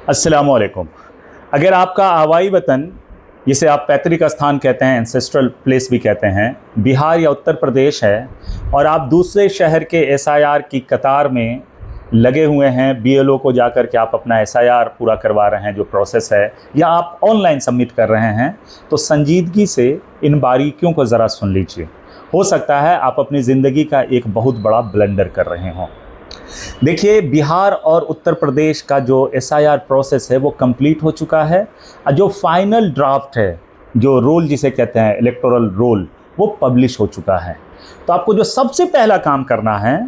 अस्सलामुअलैकुम। अगर आपका आवाई वतन, जिसे आप पैतृक स्थान कहते हैं, एंसेस्ट्रल प्लेस भी कहते हैं, बिहार या उत्तर प्रदेश है और आप दूसरे शहर के एसआईआर की कतार में लगे हुए हैं, बीएलओ को जाकर के आप अपना एसआईआर पूरा करवा रहे हैं जो प्रोसेस है, या आप ऑनलाइन सबमिट कर रहे हैं, तो संजीदगी से इन बारीकियों को ज़रा सुन लीजिए। हो सकता है आप अपनी ज़िंदगी का एक बहुत बड़ा ब्लंडर कर रहे हों। देखिए, बिहार और उत्तर प्रदेश का जो एसआईआर प्रोसेस है वो कंप्लीट हो चुका है और जो फाइनल ड्राफ्ट है, जो रोल जिसे कहते हैं इलेक्टोरल रोल, वो पब्लिश हो चुका है। तो आपको जो सबसे पहला काम करना है,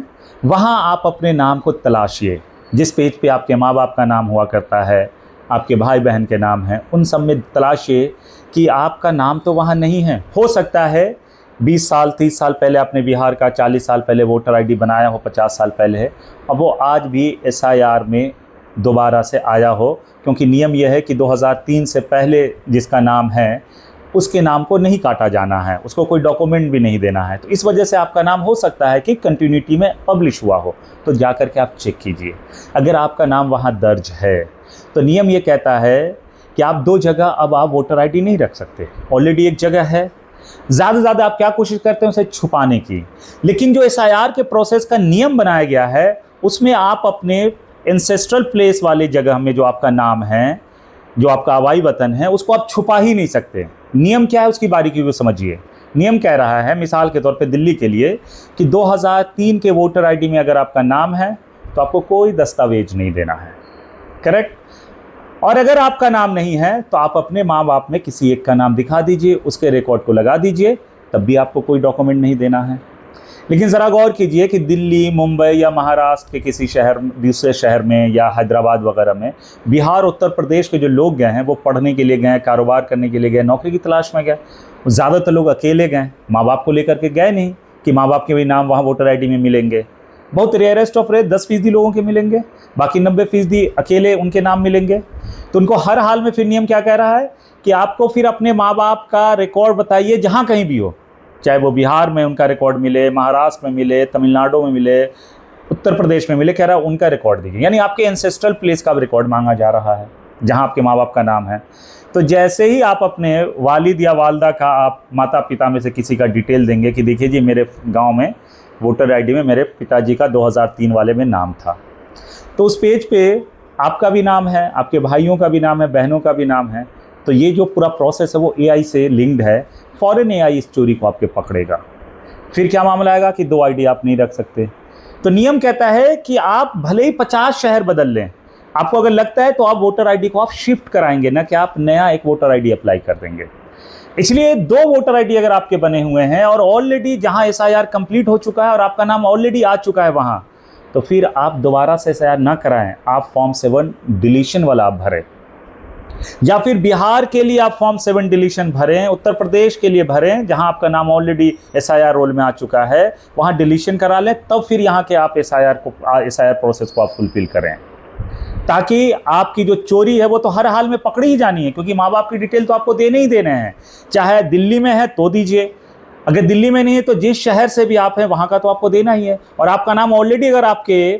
वहाँ आप अपने नाम को तलाशिए। जिस पेज पे आपके माँ बाप का नाम हुआ करता है, आपके भाई बहन के नाम हैं, उन सब में तलाशिए कि आपका नाम तो वहाँ नहीं है। हो सकता है 20 साल 30 साल पहले आपने बिहार का, 40 साल पहले वोटर आईडी बनाया हो, 50 साल पहले है, और वो आज भी एसआईआर में दोबारा से आया हो, क्योंकि नियम यह है कि 2003 से पहले जिसका नाम है उसके नाम को नहीं काटा जाना है, उसको कोई डॉक्यूमेंट भी नहीं देना है। तो इस वजह से आपका नाम हो सकता है कि कंटिन्यूटी में पब्लिश हुआ हो, तो जा कर के आप चेक कीजिए। अगर आपका नाम वहाँ दर्ज है तो नियम ये कहता है कि आप 2 जगह अब आप वोटर आईडी नहीं रख सकते। ऑलरेडी एक जगह है, ज़्यादा से ज़्यादा आप क्या कोशिश करते हैं उसे छुपाने की। लेकिन जो एसआईआर के प्रोसेस का नियम बनाया गया है, उसमें आप अपने एंसेस्ट्रल प्लेस वाले जगह में जो आपका नाम है, जो आपका आवाई वतन है, उसको आप छुपा ही नहीं सकते। नियम क्या है उसकी बारीकी को समझिए। नियम कह रहा है, मिसाल के तौर पे दिल्ली के लिए, कि 2003 के वोटर आईडी में अगर आपका नाम है तो आपको कोई दस्तावेज नहीं देना है, करेक्ट। और अगर आपका नाम नहीं है तो आप अपने माँ बाप में किसी एक का नाम दिखा दीजिए, उसके रिकॉर्ड को लगा दीजिए, तब भी आपको कोई डॉक्यूमेंट नहीं देना है। लेकिन ज़रा गौर कीजिए कि दिल्ली, मुंबई या महाराष्ट्र के किसी शहर, दूसरे शहर में, या हैदराबाद वगैरह में, बिहार उत्तर प्रदेश के जो लोग गए हैं वो पढ़ने के लिए गए, कारोबार करने के लिए गए, नौकरी की तलाश में गए। ज़्यादातर लोग अकेले गए, माँ बाप को लेकर के गए नहीं कि माँ बाप के भी नाम वहाँ वोटर आई डी में मिलेंगे। बहुत रेयरेस्ट ऑफ रेयर 10% लोगों के मिलेंगे, बाकी 90% अकेले उनके नाम मिलेंगे। तो उनको हर हाल में फिर नियम क्या कह रहा है कि आपको फिर अपने माँ बाप का रिकॉर्ड बताइए, जहाँ कहीं भी हो, चाहे वो बिहार में उनका रिकॉर्ड मिले, महाराष्ट्र में मिले, तमिलनाडु में मिले, उत्तर प्रदेश में मिले, कह रहा है उनका रिकॉर्ड दीजिए। यानी आपके एंसेस्ट्रल प्लेस का रिकॉर्ड मांगा जा रहा है, जहाँ आपके माँ बाप का नाम है। तो जैसे ही आप अपने वालिद या वालदा का, आप माता पिता में से किसी का डिटेल देंगे कि देखिए जी, मेरे गाँव में वोटर आईडी में मेरे पिताजी का 2003 वाले में नाम था, तो उस पेज पे आपका भी नाम है, आपके भाइयों का भी नाम है, बहनों का भी नाम है। तो ये जो पूरा प्रोसेस है वो एआई से लिंक्ड है। फॉरेन एआई इस चोरी को आपके पकड़ेगा। फिर क्या मामला आएगा कि 2 आईडी आप नहीं रख सकते। तो नियम कहता है कि आप भले ही 50 शहर बदल लें, आपको अगर लगता है तो आप वोटर आईडी को आप शिफ्ट कराएंगे, ना कि आप नया एक वोटर आईडी अप्लाई कर देंगे। इसलिए 2 वोटर आईडी अगर आपके बने हुए हैं और ऑलरेडी जहां एसआईआर कंप्लीट हो चुका है और आपका नाम ऑलरेडी आ चुका है वहां, तो फिर आप दोबारा से एसआईआर ना कराएं, आप फॉर्म 7 डिलीशन वाला आप भरें। या फिर बिहार के लिए आप फॉर्म 7 डिलीशन भरें, उत्तर प्रदेश के लिए भरें जहां आपका नाम ऑलरेडी एसआईआर रोल में आ चुका है, वहां डिलीशन करा लें, तब फिर यहां के आप एसआईआर प्रोसेस को आप फुलफिल करें, ताकि आपकी जो चोरी है वो तो हर हाल में पकड़ी ही जानी है, क्योंकि माँ बाप की डिटेल तो आपको देने ही देने हैं। चाहे दिल्ली में है तो दीजिए, अगर दिल्ली में नहीं है तो जिस शहर से भी आप हैं वहाँ का तो आपको देना ही है। और आपका नाम ऑलरेडी अगर आपके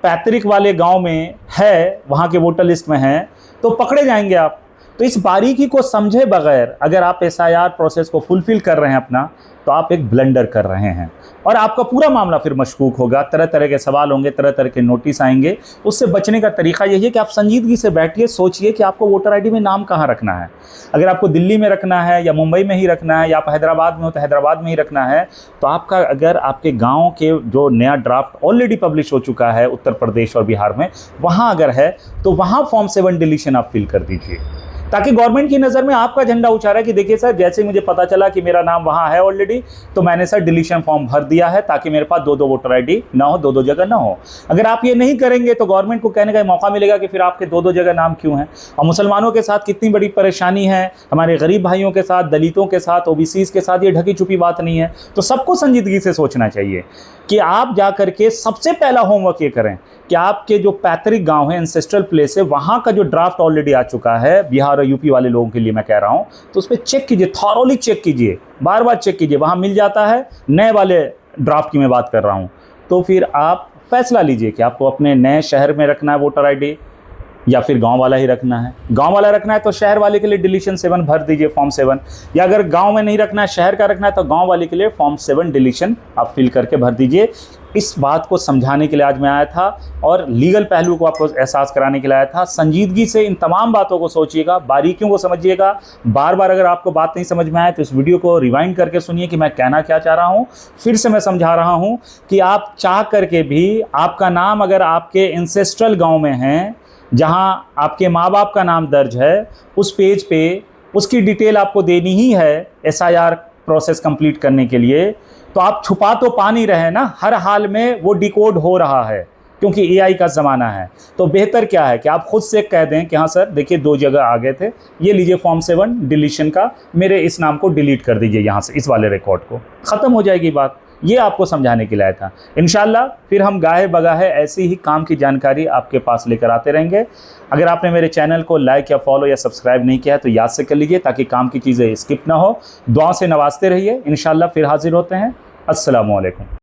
पैतृक वाले गांव में है, वहाँ के वोटर लिस्ट में है, तो पकड़े जाएंगे आप। तो इस बारीकी को समझे बगैर अगर आप एसआईआर प्रोसेस को फुलफिल कर रहे हैं अपना, तो आप एक ब्लंडर कर रहे हैं और आपका पूरा मामला फिर मशकूक होगा। तरह तरह के सवाल होंगे, तरह तरह के नोटिस आएंगे। उससे बचने का तरीका यही है कि आप संजीदगी से बैठिए, सोचिए कि आपको वोटर आईडी में नाम कहाँ रखना है। अगर आपको दिल्ली में रखना है या मुंबई में ही रखना है, या आप हैदराबाद में हो तो हैदराबाद में ही रखना है, तो आपका अगर आपके गाँव के जो नया ड्राफ्ट ऑलरेडी पब्लिश हो चुका है उत्तर प्रदेश और बिहार में, वहाँ अगर है तो वहाँ फॉर्म 7 डिलीशन आप फिल कर दीजिए, ताकि गवर्नमेंट की नज़र में आपका झंडा ऊंचा रहे कि देखिए सर, जैसे मुझे पता चला कि मेरा नाम वहाँ है ऑलरेडी, तो मैंने सर डिलीशन फॉर्म भर दिया है, ताकि मेरे पास 2-2 वोटर आईडी ना हो, 2-2 जगह ना हो। अगर आप ये नहीं करेंगे तो गवर्नमेंट को कहने का मौका मिलेगा कि फिर आपके 2-2 जगह नाम क्यों हैं। और मुसलमानों के साथ कितनी बड़ी परेशानी है, हमारे गरीब भाइयों के साथ, दलितों के साथ, ओबीसीज के साथ, ये ढकी छुपी बात नहीं है। तो सबको संजीदगी से सोचना चाहिए कि आप जा करके सबसे पहला होमवर्क ये करें कि आपके जो पैतृक गांव है, एंसेस्ट्रल प्लेस है, वहाँ का जो ड्राफ्ट ऑलरेडी आ चुका है, बिहार और यूपी वाले लोगों के लिए मैं कह रहा हूँ, तो उस पर चेक कीजिए, थॉरोली चेक कीजिए, बार बार चेक कीजिए। वहाँ मिल जाता है, नए वाले ड्राफ्ट की मैं बात कर रहा हूँ, तो फिर आप फैसला लीजिए कि आपको अपने नए शहर में रखना है वोटर आईडी, या फिर गांव वाला ही रखना है। गांव वाला रखना है तो शहर वाले के लिए डिलीशन 7 भर दीजिए, फॉर्म 7। या अगर गांव में नहीं रखना है, शहर का रखना है, तो गांव वाले के लिए फॉर्म 7 डिलीशन आप फिल करके भर दीजिए। इस बात को समझाने के लिए आज मैं आया था और लीगल पहलू को आपको एहसास कराने के लिए आया था। संजीदगी से इन तमाम बातों को सोचिएगा, बारीकियों को समझिएगा। बार बार अगर आपको बात नहीं समझ में आए तो इस वीडियो को रिवाइंड करके सुनिए कि मैं कहना क्या चाह रहा हूँ। फिर से मैं समझा रहा हूँ कि आप चाह करके भी आपका नाम अगर आपके एंसेस्ट्रल गाँव में है, जहाँ आपके माँ बाप का नाम दर्ज है, उस पेज पे उसकी डिटेल आपको देनी ही है SIR प्रोसेस कंप्लीट करने के लिए, तो आप छुपा तो पा नहीं रहे ना, हर हाल में वो डिकोड हो रहा है क्योंकि AI का ज़माना है। तो बेहतर क्या है कि आप खुद से कह दें कि हाँ सर देखिए 2 जगह आ गए थे, ये लीजिए फॉर्म 7 डिलीशन का, मेरे इस नाम को डिलीट कर दीजिए यहाँ से, इस वाले रिकॉर्ड को, ख़त्म हो जाएगी बात। ये आपको समझाने के लिए था। इंशाल्लाह फिर हम गाहे बगाहे ऐसी ही काम की जानकारी आपके पास लेकर आते रहेंगे। अगर आपने मेरे चैनल को लाइक या फॉलो या सब्सक्राइब नहीं किया है तो याद से कर लीजिए ताकि काम की चीज़ें स्किप ना हो। दुआ से नवाजते रहिए। इंशाल्लाह फिर हाजिर होते हैं। अस्सलामु अलैकुम।